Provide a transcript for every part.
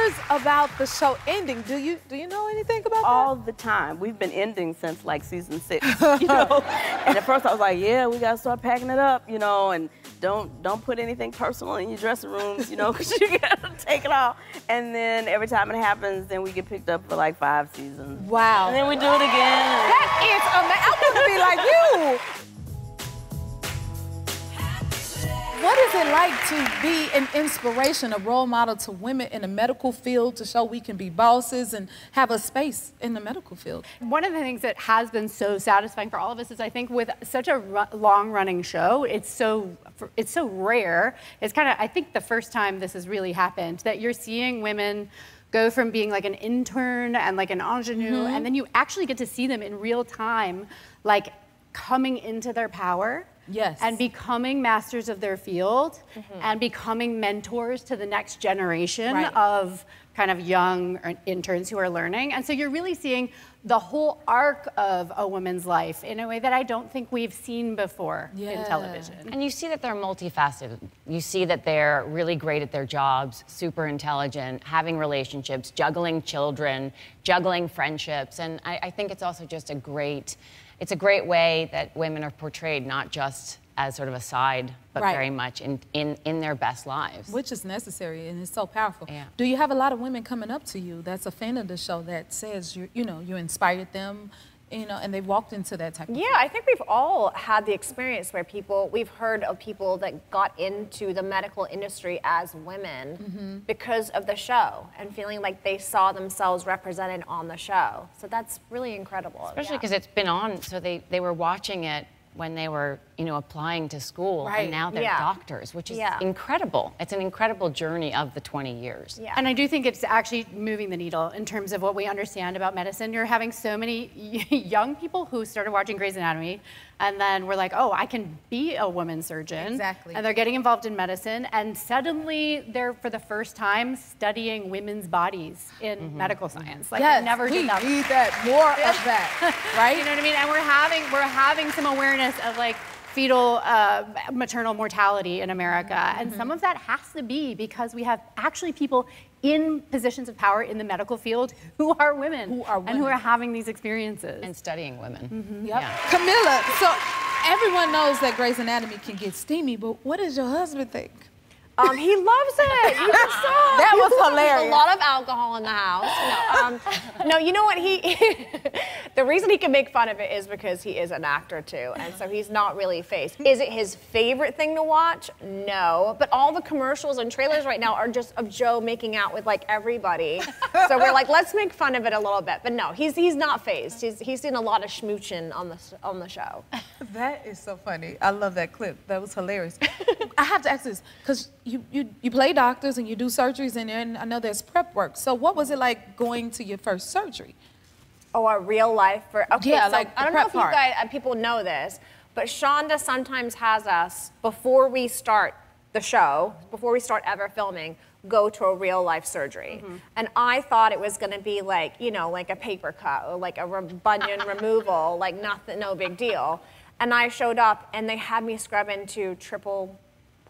rumors about the show ending. Do you know anything about that? All the time. We've been ending since like season 6, you know. And at first I was like, yeah, we gotta start packing it up, you know, and don't put anything personal in your dressing rooms, you know, because you gotta take it all. And then every time it happens, then we get picked up for like 5 seasons. Wow. And then we do it again. That is amazing. I want to be like you. What is it like to be an inspiration, a role model to women in the medical field to show we can be bosses and have a space in the medical field? One of the things that has been so satisfying for all of us is I think with such a long-running show, it's so rare. It's kind of, I think the first time this has really happened, that you're seeing women go from being like an intern and like an ingenue, and then you actually get to see them in real time, like coming into their power. Yes. And becoming masters of their field and becoming mentors to the next generation of kind of young interns who are learning. And so you're really seeing the whole arc of a woman's life in a way that I don't think we've seen before in television. And you see that they're multifaceted. You see that they're really great at their jobs, super intelligent, having relationships, juggling children, juggling friendships. And I think it's also just a great way that women are portrayed, not just as sort of a side, but very much in their best lives. Which is necessary, and it's so powerful. Yeah. Do you have a lot of women coming up to you that's a fan of the show that says, you inspired them, you know, and they walked into that type of thing? I think we've all had the experience where we've heard of people that got into the medical industry as women because of the show and feeling like they saw themselves represented on the show. So that's really incredible. Especially because it's been on, so they were watching it when they were, applying to school, and now they're doctors, which is incredible. It's an incredible journey of the 20 years. Yeah. And I do think it's actually moving the needle in terms of what we understand about medicine. You're having so many young people who started watching Grey's Anatomy, and then we're like, oh, I can be a woman surgeon. Exactly. And they're getting involved in medicine, and suddenly they're, for the first time, studying women's bodies in medical science. Like, yes, never did that. We need that, more of that, right? You know what I mean? And we're having some awareness of like fetal maternal mortality in America. And some of that has to be because we have actually people in positions of power in the medical field who are women. And who are having these experiences. And studying women. Yep. Yeah. Camilla, so everyone knows that Grey's Anatomy can get steamy, but what does your husband think? He loves it. You just saw. That was hilarious. A lot of alcohol in the house. No, you know what? The reason he can make fun of it is because he is an actor too, and so he's not really phased. Is it his favorite thing to watch? No, but all the commercials and trailers right now are just of Joe making out with like everybody. So we're like, let's make fun of it a little bit. But no, he's not phased. He's seen a lot of schmooching on the show. That is so funny. I love that clip. That was hilarious. I have to ask this because you play doctors and you do surgeries in there, and I know there's prep work. So what was it like going to your first surgery? Oh, a real life okay, yeah, so like I don't know if you guys, people know this, but Shonda sometimes has us, before we start the show, before we start ever filming, go to a real life surgery. And I thought it was gonna be like, like a paper cut or like a bunion removal, like nothing, no big deal. And I showed up and they had me scrub into triple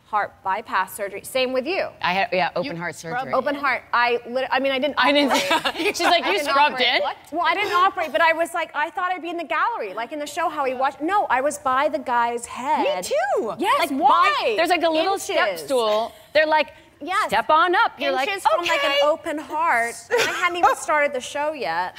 heart bypass surgery. Same with you. I had, open heart surgery. Open heart. I didn't operate. She's like, you scrubbed in? What? Well, I didn't operate, but I was like, I thought I'd be in the gallery, like in the show how he watched. No, I was by the guy's head. Me too. Yes, like, why? There's like a little step stool. They're like, step on up. You're like, okay. From like an open heart. I hadn't even started the show yet.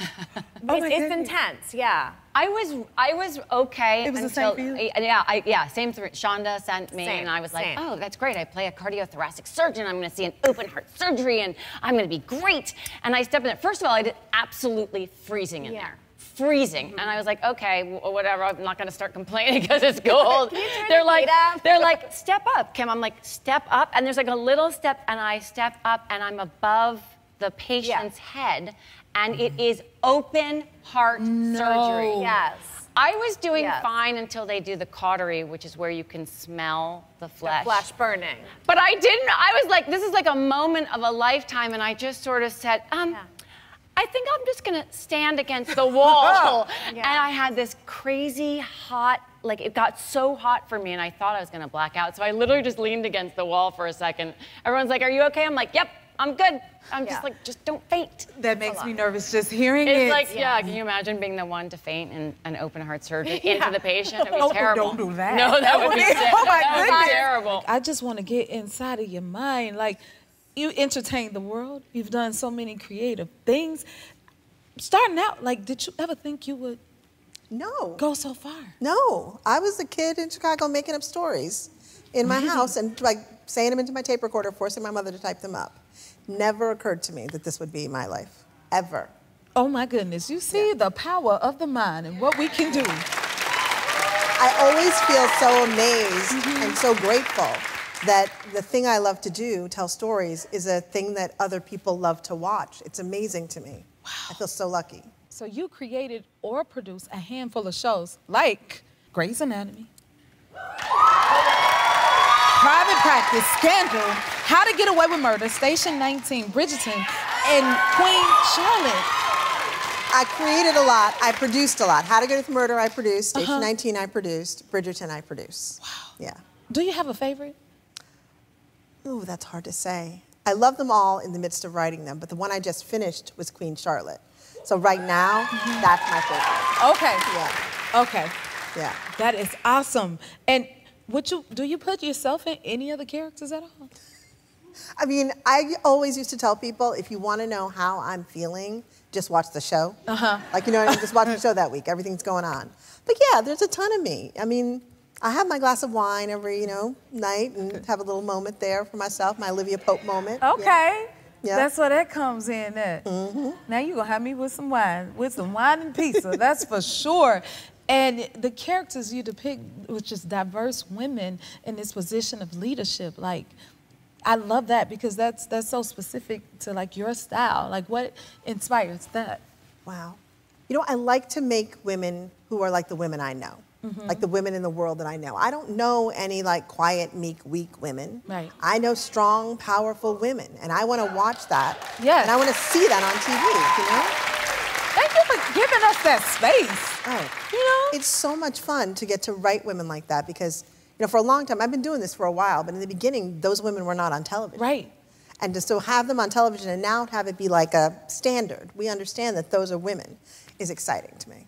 It's intense, yeah. I was okay. It was the same for you? Same. Shonda sent me, and I was like, oh, that's great. I play a cardiothoracic surgeon. I'm going to see an open heart surgery, and I'm going to be great. And I stepped in there. First of all, I did absolutely freezing in there. Freezing. And I was like, okay, whatever. I'm not going to start complaining because it's cold. They're like, step up, Kim. I'm like, step up. And there's like a little step, and I step up, and I'm above the patient's head. And it is open heart surgery. Yes. I was doing fine until they do the cautery, which is where you can smell the flesh. The flesh burning. But I didn't. I was like, this is like a moment of a lifetime, and I just sort of said, I think I'm just gonna stand against the wall. And I had this crazy hot, like it got so hot for me, and I thought I was gonna black out. So I literally just leaned against the wall for a second. Everyone's like, are you okay? I'm like, yep. I'm good. I'm just like, just don't faint. That makes me nervous just hearing It's it. like, can you imagine being the one to faint in an open heart surgery into the patient? It would be terrible. Don't do that. No, that would be Oh my that would goodness. be terrible. I just want to get inside of your mind. Like, you entertain the world. You've done so many creative things. Starting out, like, did you ever think you would go so far? No. I was a kid in Chicago making up stories in my house and like saying them into my tape recorder, forcing my mother to type them up. Never occurred to me that this would be my life, ever. Oh my goodness, you see the power of the mind and what we can do. I always feel so amazed and so grateful that the thing I love to do, tell stories, is a thing that other people love to watch. It's amazing to me. Wow. I feel so lucky. So you created or produced a handful of shows like Grey's Anatomy, Private Practice, Scandal, How to Get Away with Murder, Station 19, Bridgerton, and Queen Charlotte. I created a lot. I produced a lot. How to Get Away with Murder, I produced. Station 19, I produced. Bridgerton, I produced. Wow. Yeah. Do you have a favorite? Ooh, that's hard to say. I love them all in the midst of writing them, but the one I just finished was Queen Charlotte. So right now, that's my favorite. Okay. Yeah. Okay. Yeah. That is awesome. And do you put yourself in any of the characters at all? I mean, I always used to tell people, if you want to know how I'm feeling, just watch the show. Like, you know what I mean? Just watch the show that week. Everything's going on. But yeah, there's a ton of me. I mean, I have my glass of wine every, night and have a little moment there for myself, my Olivia Pope moment. Okay. Yeah. That's where that comes in at. Now you're going to have me with some wine and pizza, that's for sure. And the characters you depict with just diverse women in this position of leadership, like, I love that because that's so specific to like your style. Like, what inspires that? Wow. I like to make women who are like the women I know. Like the women in the world that I know. I don't know any like quiet, meek, weak women. Right. I know strong, powerful women, and I want to watch that. Yes. And I want to see that on TV, Thank you for giving us that space. Oh. It's so much fun to get to write women like that because, for a long time, I've been doing this for a while, but in the beginning, those women were not on television. Right. And to still have them on television and now have it be like a standard, we understand that those are women, is exciting to me.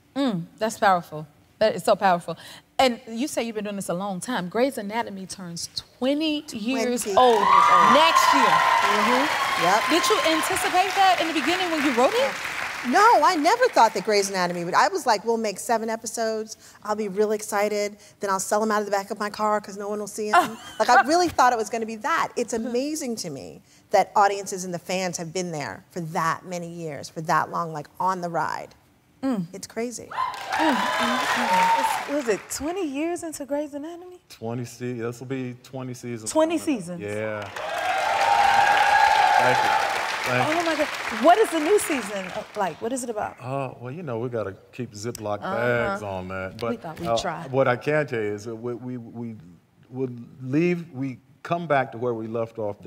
That's powerful. That is so powerful. And you say you've been doing this a long time. Grey's Anatomy turns 20 years old next year. Yep. Did you anticipate that in the beginning when you wrote it? No, I never thought that Grey's Anatomy would. I was like, we'll make 7 episodes. I'll be real excited. Then I'll sell them out of the back of my car because no one will see them. Like, I really thought it was going to be that. It's amazing to me that audiences and the fans have been there for that many years, for that long, like on the ride. It's crazy. Was it 20 years into Grey's Anatomy? 20 seasons. This will be 20 seasons. 20 seasons. Yeah. Thank you. Oh my God. What is the new season like? What is it about? Well, we got to keep Ziploc bags on that. But we thought we'd try. What I can tell you is that we come back to where we left off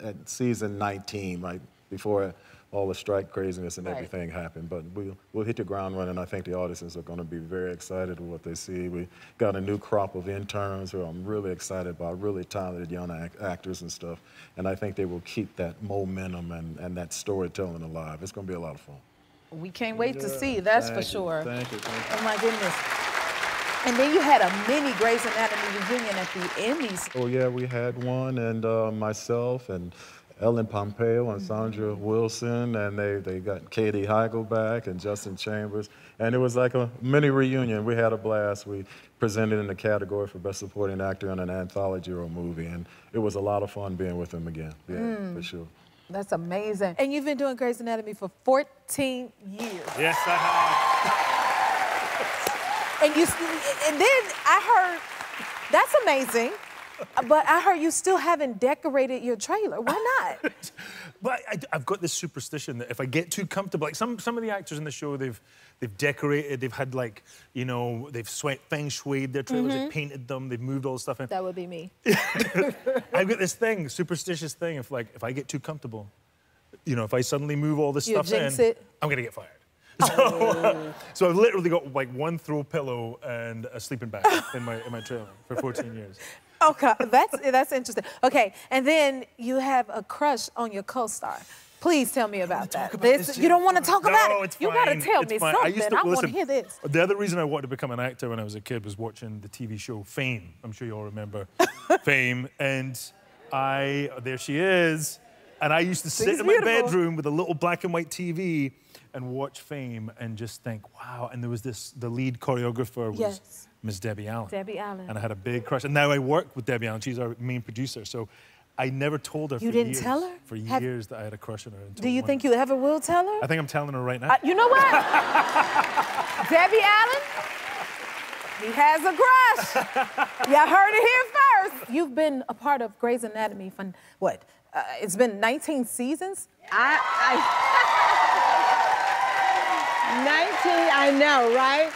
at season 19, right before all the strike craziness and everything happened. But we'll hit the ground running. I think the audiences are going to be very excited with what they see. We got a new crop of interns who I'm really excited about, really talented young actors and stuff. And I think they will keep that momentum and that storytelling alive. It's going to be a lot of fun. We can't wait to see, that's for sure. Thank you. Oh my goodness. And then you had a mini Grey's Anatomy reunion at the Emmys. Oh yeah, we had one, and myself and Ellen Pompeo and Chandra Wilson, and they got Katie Heigl back and Justin Chambers. And it was like a mini reunion. We had a blast. We presented in the category for Best Supporting Actor in an anthology or a movie, and it was a lot of fun being with them again. Yeah, for sure. That's amazing. And you've been doing Grey's Anatomy for 14 years. Yes, I have. And then I heard, that's amazing. But I heard you still haven't decorated your trailer. Why not? But I've got this superstition that if I get too comfortable, like some of the actors in the show, they've decorated, they've had like, they've feng shuied their trailers, they've painted them, they've moved all the stuff in. That would be me. I've got this thing, superstitious thing, if I get too comfortable, if I suddenly move all this stuff in, I'm gonna get fired. So I've literally got like one throw pillow and a sleeping bag in my trailer for 14 years. Okay, that's interesting. Okay, and then you have a crush on your co-star. Please tell me about that. You don't want to talk about it? No, it's fine. You got to tell me something. I want to hear this. The other reason I wanted to become an actor when I was a kid was watching the TV show Fame. I'm sure you all remember Fame. And there she is. And I used to sit in my bedroom with a little black and white TV and watch Fame and just think, wow. And there was the lead choreographer was Miss Debbie Allen. Debbie Allen. And I had a big crush. And now I work with Debbie Allen. She's our main producer. So I never told her tell her? For years that I had a crush on her. Do you think you ever will tell her? I think I'm telling her right now. You know what? Debbie Allen, he has a crush. Y'all heard it here first. You've been a part of Grey's Anatomy for what? It's been 19 seasons? 19, I know, right?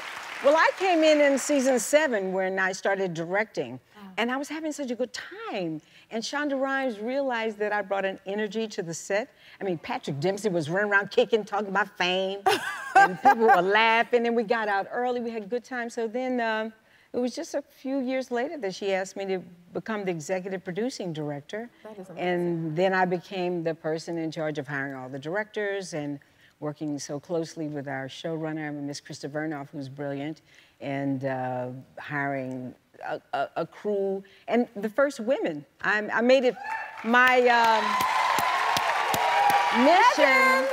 Well, I came in season 7 when I started directing, and I was having such a good time. And Shonda Rhimes realized that I brought an energy to the set. I mean, Patrick Dempsey was running around kicking, talking about Fame, and people were laughing, and we got out early, we had a good time. So then it was just a few years later that she asked me to become the executive producing director. That is amazing. And then I became the person in charge of hiring all the directors and working so closely with our showrunner, Miss Krista Vernoff, who's brilliant, and hiring a crew, and the first women. I made it my mission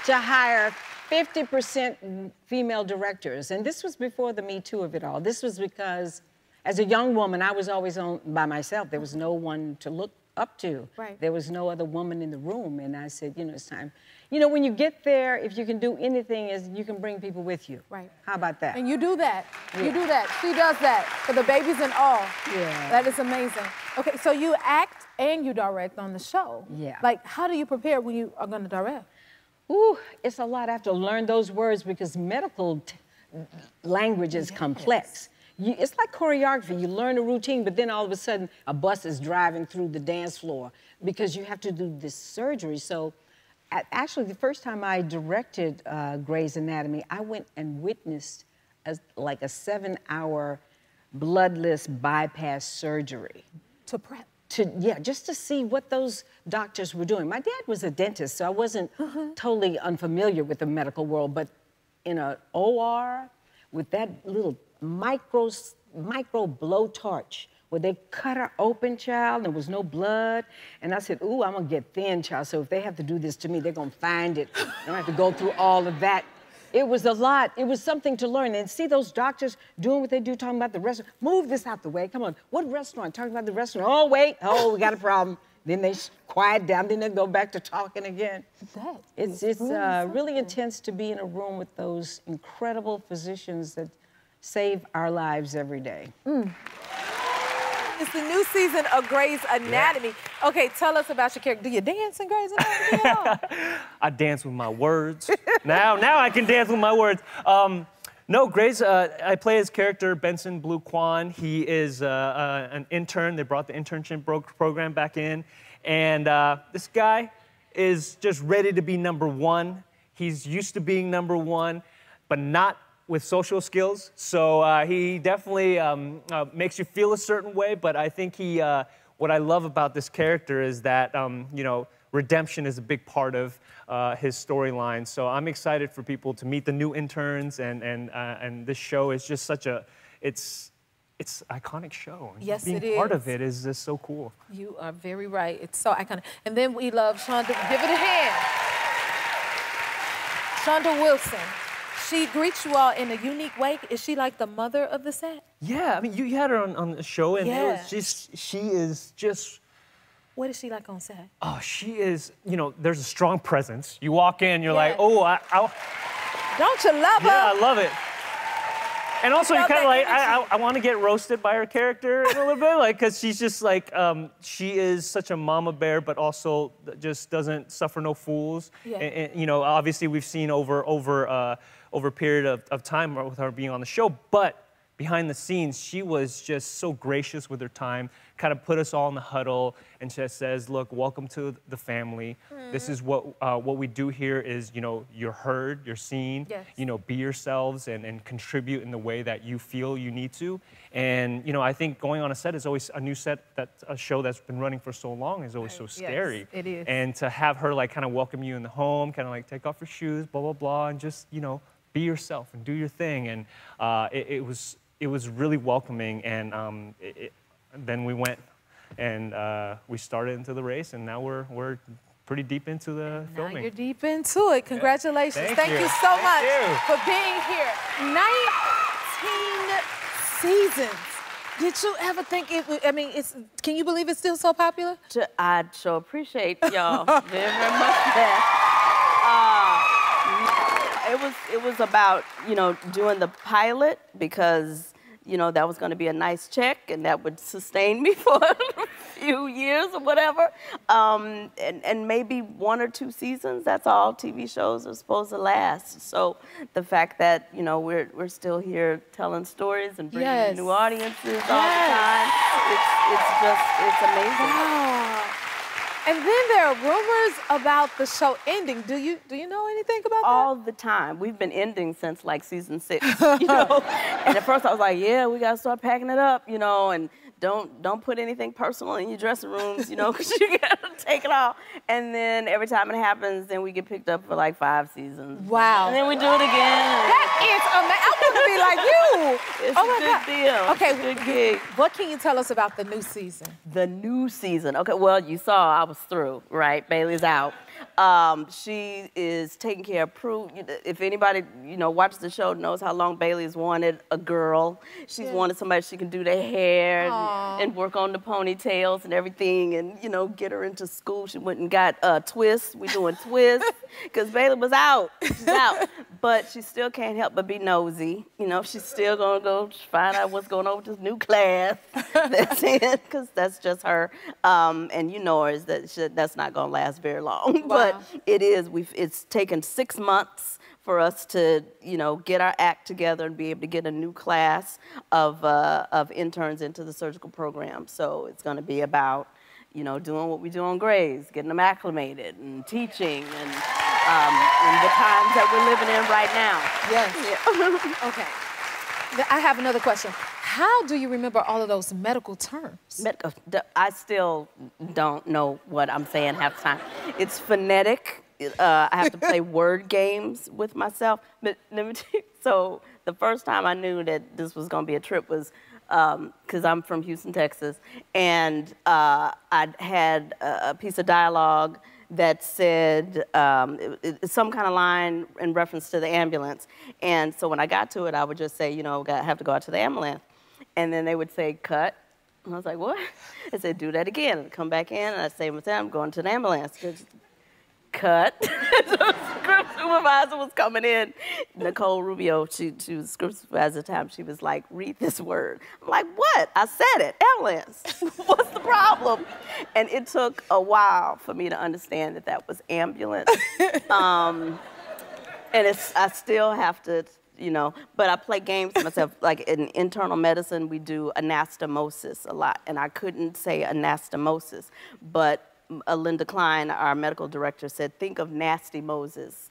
to hire 50% female directors, and this was before the Me Too of it all. This was because, as a young woman, I was always by myself. There was no one to look up to. Right. There was no other woman in the room, and I said, you know, it's time. You know, when you get there, if you can do anything, is you can bring people with you. Right. How about that? And you do that. Yeah. You do that. She does that for the babies and all. Yeah. That is amazing. Okay, so you act and you direct on the show. Yeah. Like, how do you prepare when you are going to direct? Ooh, it's a lot. I have to learn those words because medical language is complex. It's like choreography. You learn a routine, but then all of a sudden, a bus is driving through the dance floor because you have to do this surgery. So, actually, the first time I directed Grey's Anatomy, I went and witnessed like a 7-hour bloodless bypass surgery. To prep? Just to see what those doctors were doing. My dad was a dentist, so I wasn't totally unfamiliar with the medical world, but in an OR with that little micro blowtorch where they cut her open, child, and there was no blood. And I said, ooh, I'm gonna get thin, child, so if they have to do this to me, they're gonna find it. I don't have to go through all of that. It was a lot. It was something to learn. And see those doctors doing what they do, talking about the restaurant. Move this out the way. Come on. What restaurant? Talking about the restaurant. Oh, wait. Oh, we got a problem. Then they quiet down. Then they go back to talking again. It's really intense to be in a room with those incredible physicians that save our lives every day. It's the new season of Grey's Anatomy. Yeah. Okay, tell us about your character. Do you dance in Grey's Anatomy at all? I dance with my words. now I can dance with my words. No, Grey's, I play his character, Benson Blue Kwan. He is an intern. They brought the internship program back in. And this guy is just ready to be #1. He's used to being #1, but not with social skills, so he definitely makes you feel a certain way, but I think what I love about this character is that, you know, redemption is a big part of his storyline, so I'm excited for people to meet the new interns, and this show is just such a, it's an iconic show. Yes, Being it is. part of it is just so cool. You are very right. It's so iconic. And then we love Shonda. Give it a hand. Shonda Wilson. She greets you all in a unique way. Is she like the mother of the set? Yeah, I mean, you had her on the show, and Yeah. it was just, she is just... What is she like on set? Oh, she is, you know, there's a strong presence. You walk in, you're like, oh, Don't you love her? Yeah, I love it. And also, you're kind of like, I want to get roasted by her character in a little bit, like, because she's just like, she is such a mama bear, but also just doesn't suffer no fools. Yeah. And, you know, obviously we've seen over a period of time with her being on the show, but behind the scenes, she was just so gracious with her time, kind of put us all in the huddle and just says, look, welcome to the family. This is what we do here is, you know, you're heard, you're seen, you know, be yourselves and contribute in the way that you feel you need to. And, you know, I think going on a set is always a new set, a show that's been running for so long is always so scary. Yes, it is. And to have her like kind of welcome you in the home, kind of like take off your shoes, blah, blah, blah, and just, you know, be yourself and do your thing. And it was really welcoming. And then we went and we started into the race, and now we're pretty deep into the filming. Now you're deep into it. Congratulations. Thank you so much for being here. 19 seasons. Did you ever think it would, I mean, can you believe it's still so popular? I so appreciate y'all very, very much it was about, you know, doing the pilot because, you know, that was going to be a nice check and that would sustain me for a few years or whatever. And maybe 1 or 2 seasons, that's all TV shows are supposed to last. So the fact that, you know, we're still here telling stories and bringing new audiences all the time, it's amazing. Wow. And then there are rumors about the show ending. Do you know anything about that? All the time. We've been ending since like season 6, you know? And at first I was like, yeah, we gotta start packing it up, you know, and don't put anything personal in your dressing rooms, you know, because you gotta take it all. And then every time it happens, then we get picked up for like 5 seasons. Wow. And then we do it again. That is amazing. I want to be like you. It's a good deal. Okay, good gig. What can you tell us about the new season? The new season. Okay, well, you saw I was through, right? Bailey's out. She is taking care of Prue. If anybody, you know, watches the show knows how long Bailey's wanted a girl. She's wanted somebody she can do their hair and work on the ponytails and everything and, you know, get her into school. She went and got Twist. We doing Twist because Bailey was out. She's out. But she still can't help but be nosy. You know, she's still going to go find out what's going on with this new class that's in because that's just her. And you know her, is that that's not going to last very long. Wow. But it is. It's taken 6 months for us to, you know, get our act together and be able to get a new class of interns into the surgical program. So it's going to be about, you know, doing what we do on Grey's, getting them acclimated and teaching and the times that we're living in right now. Yes. Yeah. Okay. I have another question. How do you remember all of those medical terms? I still don't know what I'm saying half the time. It's phonetic. I have to play word games with myself. But let me tell you, so the first time I knew that this was going to be a trip was because I'm from Houston, Texas, and I had a piece of dialogue that said some kind of line in reference to the ambulance. And so when I got to it, I would just say, you know, I have to go out to the ambulance. And then they would say, cut. And I was like, what? I said, do that again. And come back in, and I say, I'm going to the ambulance. Cut. So the script supervisor was coming in. Nicole Rubio, she was the script supervisor at the time. She was like, read this word. I'm like, what? I said it, ambulance. What's the problem? And it took a while for me to understand that that was ambulance. And I still have to, you know, but I play games to myself. Like in internal medicine, we do anastomosis a lot. And I couldn't say anastomosis, but Linda Klein, our medical director, said, think of Nasty Moses.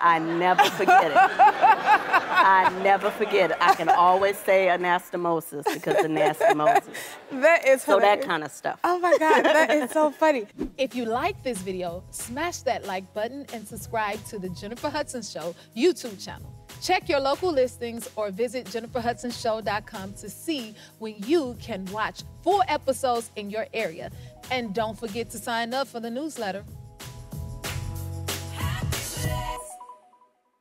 I never forget it. I never forget it. I can always say anastomosis because of Nasty Moses. That is so hilarious. That kind of stuff. Oh my God, that is so funny. If you like this video, smash that like button and subscribe to the Jennifer Hudson Show YouTube channel. Check your local listings or visit jenniferhudsonshow.com to see when you can watch full episodes in your area. And don't forget to sign up for the newsletter.